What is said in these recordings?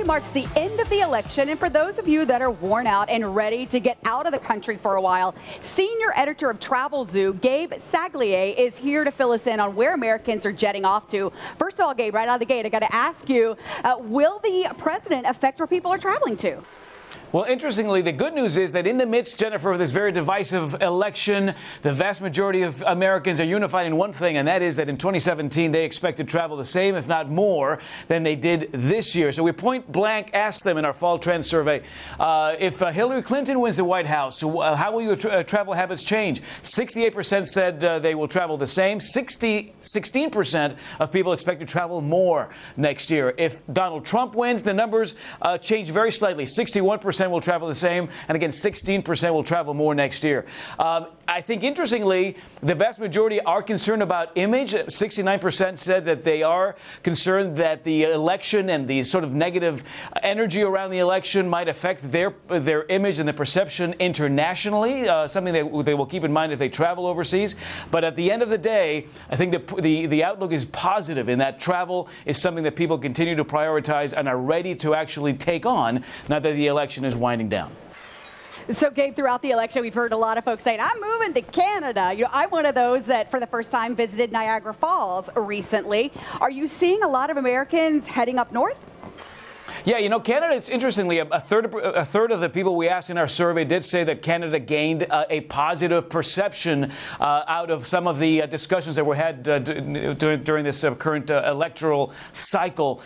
marks the end of the election, and for those of you that are worn out and ready to get out of the country for a while, senior editor of TravelZoo, Gabe Saglie, is here to fill us in on where Americans are jetting off to. First of all, Gabe, right out of the gate, I got to ask you, will the president affect where people are traveling to? Well, interestingly, the good news is that in the midst, Jennifer, of this very divisive election, the vast majority of Americans are unified in one thing, and that is that in 2017, they expect to travel the same, if not more, than they did this year. So we point blank asked them in our fall trend survey, if Hillary Clinton wins the White House, how will your travel habits change? 68% said they will travel the same. 16% of people expect to travel more next year. If Donald Trump wins, the numbers change very slightly. 61% will travel the same, and again, 16% will travel more next year. I think, interestingly, the vast majority are concerned about image. 69% said that they are concerned that the election and the sort of negative energy around the election might affect their image and the perception internationally, something they will keep in mind if they travel overseas. But at the end of the day, I think the outlook is positive in that travel is something that people continue to prioritize and are ready to actually take on now that the election is winding down. So, Gabe, throughout the election, we've heard a lot of folks saying, I'm moving to Canada. You know, I'm one of those that for the first time visited Niagara Falls recently. Are you seeing a lot of Americans heading up north? Yeah, you know, Canada, it's interestingly, a third of the people we asked in our survey did say that Canada gained a positive perception out of some of the discussions that were had during this current electoral cycle.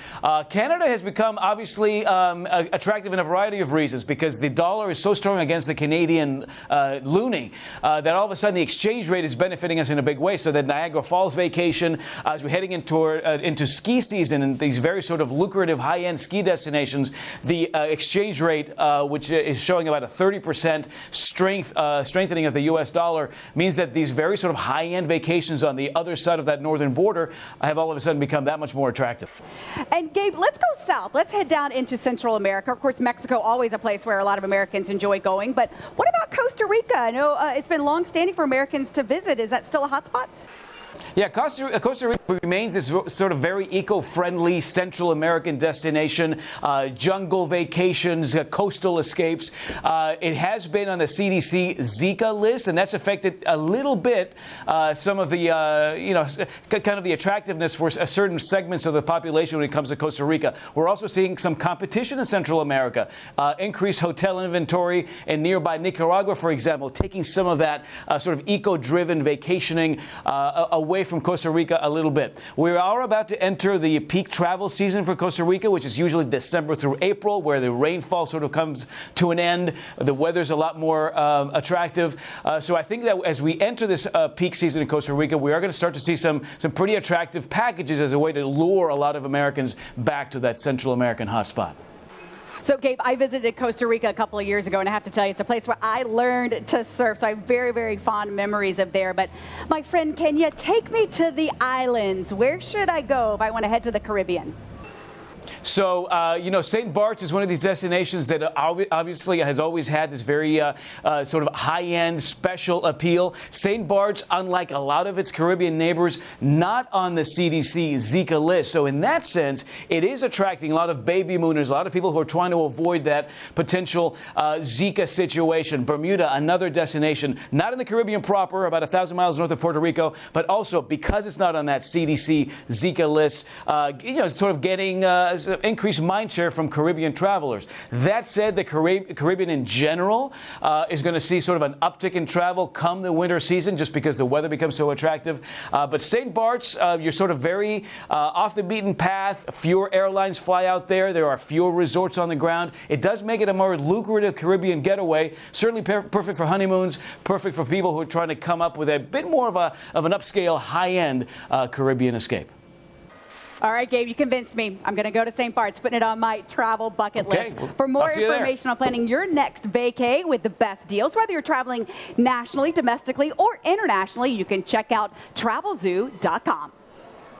Canada has become obviously attractive in a variety of reasons because the dollar is so strong against the Canadian loonie that all of a sudden the exchange rate is benefiting us in a big way. So that Niagara Falls vacation, as we're heading into ski season and these very sort of lucrative high-end ski destinations, the exchange rate, which is showing about a 30% strengthening of the U.S. dollar, means that these very sort of high-end vacations on the other side of that northern border have all of a sudden become that much more attractive. And Gabe, let's go south. Let's head down into Central America. Of course, Mexico, always a place where a lot of Americans enjoy going. But what about Costa Rica? I know it's been long-standing for Americans to visit. Is that still a hot spot? Yeah, Costa Rica remains this sort of very eco-friendly Central American destination, jungle vacations, coastal escapes. It has been on the CDC Zika list, and that's affected a little bit some of the, kind of the attractiveness for certain segments of the population when it comes to Costa Rica. We're also seeing some competition in Central America, increased hotel inventory in nearby Nicaragua, for example, taking some of that sort of eco-driven vacationing away from Costa Rica a little bit. We are about to enter the peak travel season for Costa Rica, which is usually December through April, where the rainfall sort of comes to an end. The weather's a lot more attractive. So I think that as we enter this peak season in Costa Rica, we are going to start to see some pretty attractive packages as a way to lure a lot of Americans back to that Central American hotspot. So, Gabe, I visited Costa Rica a couple of years ago, and I have to tell you, it's a place where I learned to surf. So I have very, very fond memories of there. But, my friend, can you take me to the islands? Where should I go if I want to head to the Caribbean? So, St. Bart's is one of these destinations that obviously has always had this very sort of high-end special appeal. St. Bart's, unlike a lot of its Caribbean neighbors, not on the CDC Zika list. So in that sense, it is attracting a lot of baby mooners, a lot of people who are trying to avoid that potential Zika situation. Bermuda, another destination, not in the Caribbean proper, about 1,000 miles north of Puerto Rico, but also because it's not on that CDC Zika list, sort of getting increased mindshare from Caribbean travelers. That said, the Caribbean in general is going to see sort of an uptick in travel come the winter season just because the weather becomes so attractive. But St. Bart's, you're sort of very off the beaten path. Fewer airlines fly out there. There are fewer resorts on the ground. It does make it a more lucrative Caribbean getaway. Certainly perfect for honeymoons, perfect for people who are trying to come up with a bit more of an upscale, high-end Caribbean escape. All right, Gabe, you convinced me. I'm going to go to St. Bart's, putting it on my travel bucket list. For more information on planning your next vacay with the best deals, whether you're traveling nationally, domestically, or internationally, you can check out TravelZoo.com.